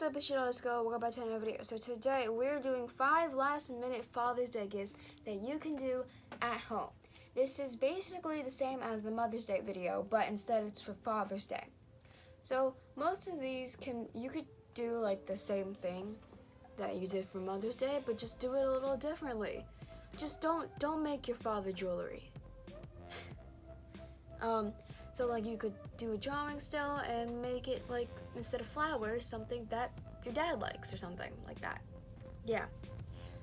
up, it's Let's go. Welcome back to another video. So today we're doing 5 last-minute Father's Day gifts that you can do at home. This is basically the same as the Mother's Day video, but instead it's for Father's Day. So most of these you could do like the same thing that you did for Mother's Day, but just do it a little differently. Just don't make your father jewelry. So like you could do a drawing still and make it like, instead of flowers, something that your dad likes or something like that. Yeah.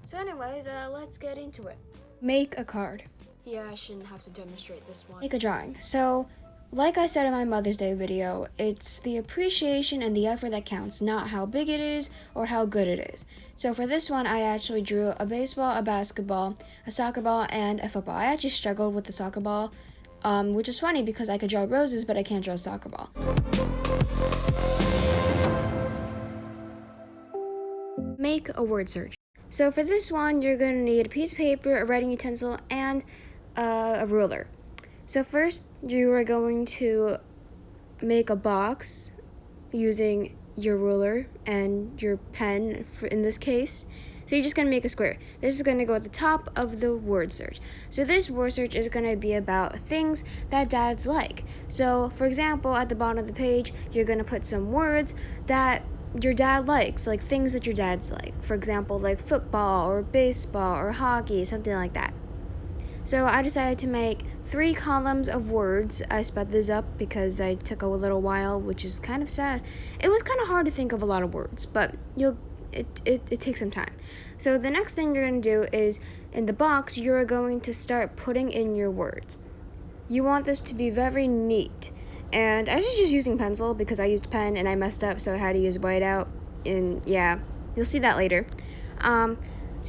So anyways, let's get into it. Make a card. Yeah, I shouldn't have to demonstrate this one. Make a drawing. So, like I said in my Mother's Day video, it's the appreciation and the effort that counts, not how big it is or how good it is. So for this one, I actually drew a baseball, a basketball, a soccer ball, and a football. I actually struggled with the soccer ball. Which is funny because I could draw roses, but I can't draw a soccer ball. Make a word search. So for this one, you're going to need a piece of paper, a writing utensil, and a ruler. So first, you are going to make a box using your ruler and your pen, in this case. So you're just going to make a square. This is going to go at the top of the word search. So this word search is going to be about things that dads like. So for example, at the bottom of the page, you're going to put some words that your dad likes, like things that your dad's like. For example, like football or baseball or hockey, something like that. So I decided to make 3 columns of words. I sped this up because I took a little while, which is kind of sad. It was kind of hard to think of a lot of words, but it takes some time. So the next thing you're going to do is, in the box, you're going to start putting in your words. You want this to be very neat. And I was just using pencil because I used pen and I messed up, so I had to use whiteout. And yeah, you'll see that later. So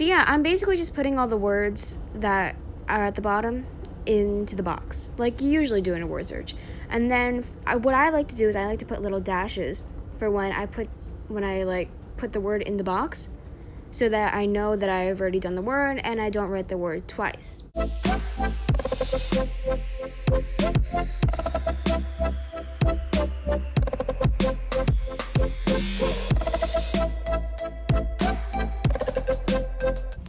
yeah, I'm basically just putting all the words that are at the bottom into the box, like you usually do in a word search. And then what I like to do is I like to put little dashes for when I put the word in the box, so that I know that I've already done the word and I don't write the word twice.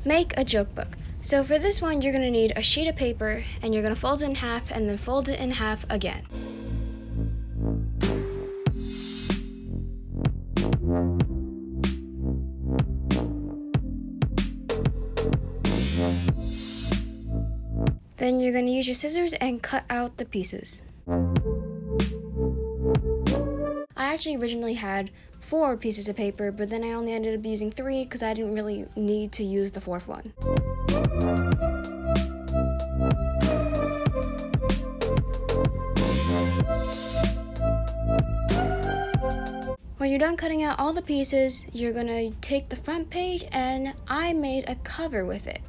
Make a joke book. So for this one, you're going to need a sheet of paper and you're going to fold it in half and then fold it in half again. Then you're going to use your scissors and cut out the pieces. I actually originally had 4 pieces of paper, but then I only ended up using 3 because I didn't really need to use the 4th one. When you're done cutting out all the pieces, you're going to take the front page, and I made a cover with it.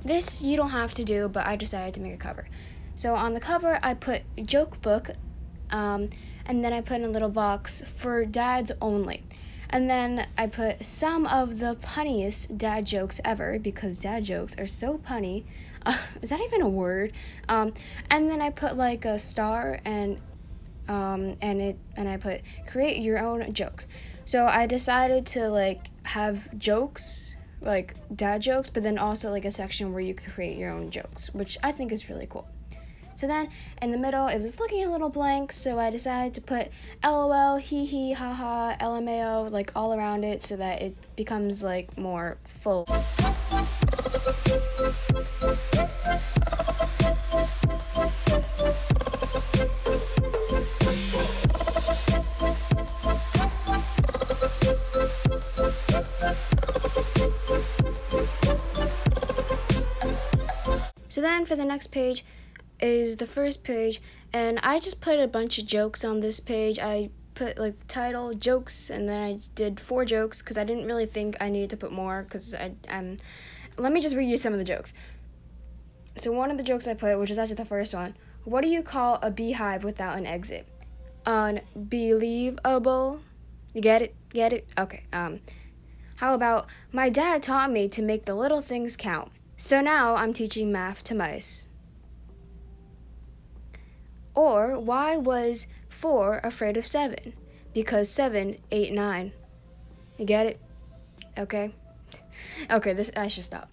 This you don't have to do, but I decided to make a cover. So on the cover, I put joke book, and then I put in a little box for dads only. And then I put some of the punniest dad jokes ever, because dad jokes are so punny. Is that even a word? And then I put like a star and I put create your own jokes. So I decided to like have jokes, like dad jokes, but then also like a section where you could create your own jokes, which I think is really cool. So then in the middle, it was looking a little blank, so I decided to put LOL, hee hee, haha, LMAO, like all around it, so that it becomes like more full. So then for the next page is the first page, and I just put a bunch of jokes on this page. I put like the title, jokes, and then I did 4 jokes because I didn't really think I needed to put more, because let me just read you some of the jokes. So one of the jokes I put, which was actually the first one: what do you call a beehive without an exit? Unbelievable. You get it? Get it? Okay. How about, my dad taught me to make the little things count, so now I'm teaching math to mice. Or, why was 4 afraid of 7? Because 7 ate 9. You get it? Okay. Okay, this I should stop.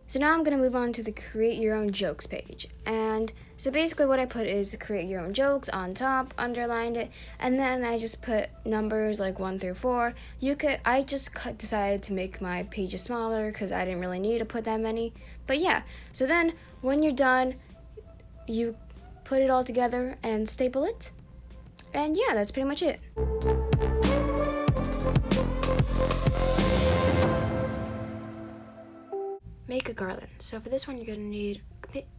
So now I'm going to move on to the create your own jokes page. And so basically what I put is create your own jokes on top, underlined it, and then I just put numbers like 1 through 4. I just decided to make my pages smaller because I didn't really need to put that many. But yeah, so then when you're done, you put it all together and staple it. And yeah, that's pretty much it. Make a garland. So for this one, you're going to need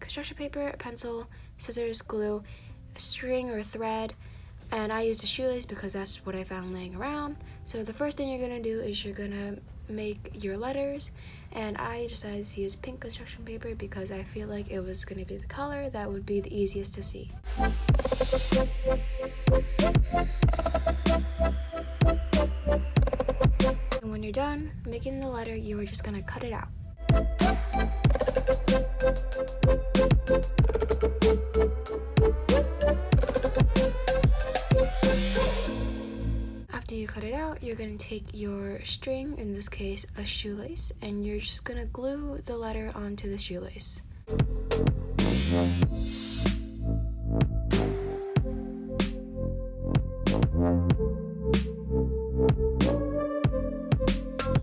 construction paper, a pencil, scissors, glue, a string or thread, and I used a shoelace because that's what I found laying around. So the first thing you're going to do is you're going to make your letters, and I decided to use pink construction paper because I feel like it was going to be the color that would be the easiest to see. And when you're done making the letter, you are just going to cut it out. After you cut it out, you're going to take your string, in this case a shoelace, and you're just going to glue the letter onto the shoelace.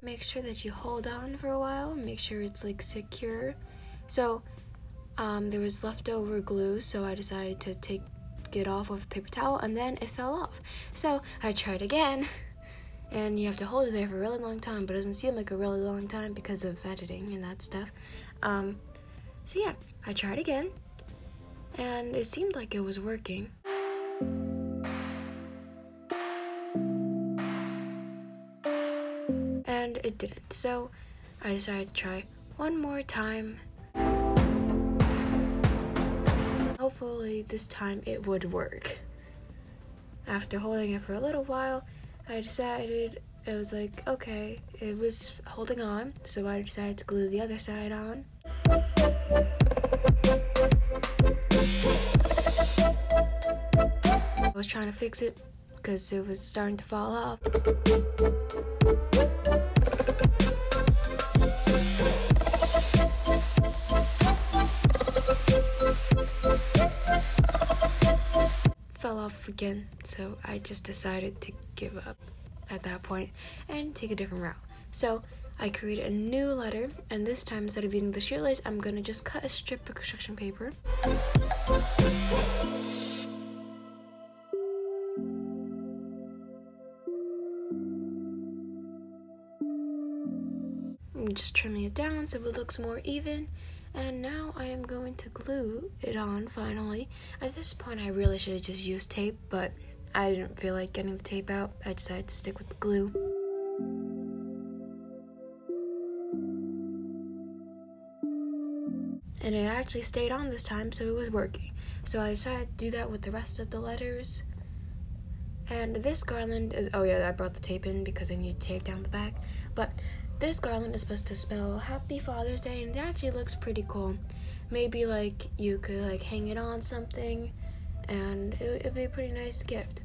Make sure that you hold on for a while, make sure it's like secure. So there was leftover glue, so I decided to take it off with a paper towel, and then it fell off. So I tried again, and you have to hold it there for a really long time, but it doesn't seem like a really long time because of editing and that stuff. So yeah, I tried again, and it seemed like it was working. And it didn't, so I decided to try one more time. Hopefully this time it would work. After holding it for a little while, I decided, it was like, okay, it was holding on, so I decided to glue the other side on. I was trying to fix it because it was starting to fall off. Fell off again, so I just decided to give up at that point and take a different route. So I created a new letter, and this time instead of using the shoelace, I'm gonna just cut a strip of construction paper. I'm just trimming it down so it looks more even. And now I am going to glue it on finally. At this point I really should have just used tape, but I didn't feel like getting the tape out. I decided to stick with the glue. And it actually stayed on this time, so it was working. So I decided to do that with the rest of the letters. And this garland is, oh yeah, I brought the tape in because I need to tape down the back. But this garland is supposed to spell Happy Father's Day, and it actually looks pretty cool. Maybe like you could like hang it on something, and it'd be a pretty nice gift.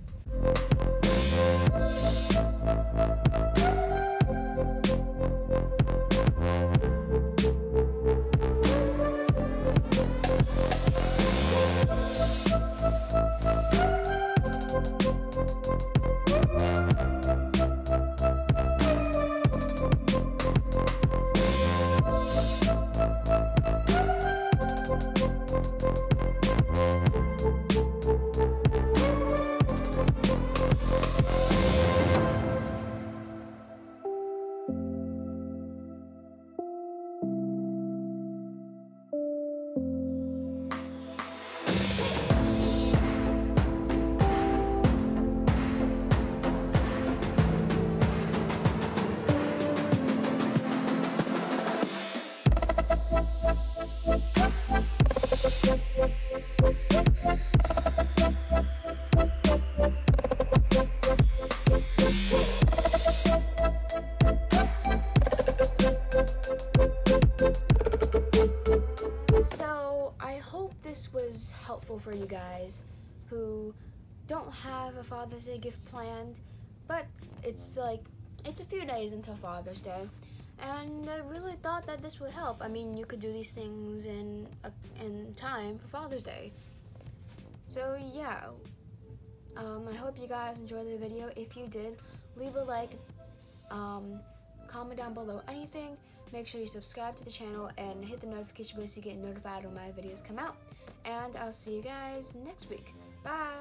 for you guys who don't have a Father's Day gift planned, but it's a few days until Father's Day, and I really thought that this would help. I mean, you could do these things in time for Father's Day. So yeah, I hope you guys enjoyed the video. If you did, leave a like, comment down below anything. Make sure you subscribe to the channel and hit the notification bell so you get notified when my videos come out. And I'll see you guys next week. Bye!